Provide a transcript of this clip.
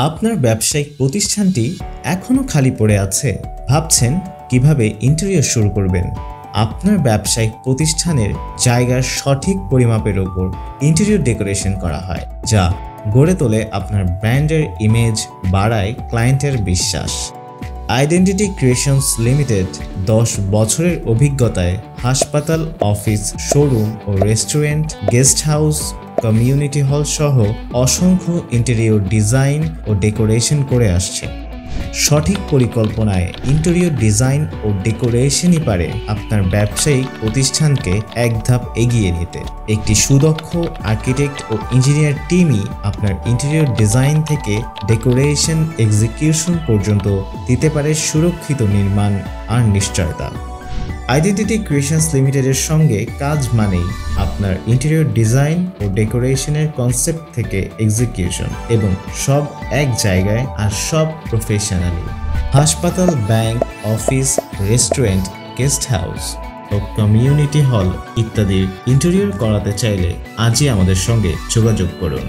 আপনার ব্যবসায়িক প্রতিষ্ঠানটি এখনো খালি পড়ে আছে, ভাবছেন কিভাবে ইন্টেরিয়র শুরু করবেন। আপনার ব্যবসায়িক প্রতিষ্ঠানের জায়গার সঠিক পরিমাপের উপর ইন্টেরিয়র ডেকোরেশন করা হয়, যা গড়ে তোলে আপনার ব্র্যান্ডের ইমেজ, বাড়ায় ক্লায়েন্টের বিশ্বাস। আইডেন্টিটি ক্রিয়েশনস লিমিটেড 10 বছরের অভিজ্ঞতায় হাসপাতাল, অফিস, শোরুম ও restaurant, guest house, community hall সহ অসংখ্য ইন্টেরিয়র ডিজাইন ও ডেকোরেশন করে আসছে। সঠিক পরিকল্পনায় ইন্টেরিয়র ডিজাইন ও ডেকোরেশনই পারে আপনার ব্যবসায়িক প্রতিষ্ঠানকে এক ধাপ এগিয়ে নিতে। একটি সুদক্ষ আর্কিটেক্ট ও ইঞ্জিনিয়ার টিমই আপনার ইন্টেরিয়র ডিজাইন থেকে ডেকোরেশন এক্সিকিউশন পর্যন্ত দিতে পারে সুরক্ষিত নির্মাণ আর নিশ্চয়তা। আইডেন্টিটি ক্রিয়েশনস লিমিটেডের সঙ্গে কাজ মানেই আপনার ইন্টেরিয়র ডিজাইন ও ডেকোরেশনের কনসেপ্ট থেকে এক্সিকিউশন, এবং সব এক জায়গায় আর সব প্রফেশনালি। হাসপাতাল, bank, office, restaurant, guest house ও কমিউনিটি হল ইত্যাদির ইন্টেরিয়র করাতে চাইলে আজই আমাদের সঙ্গে যোগাযোগ করুন।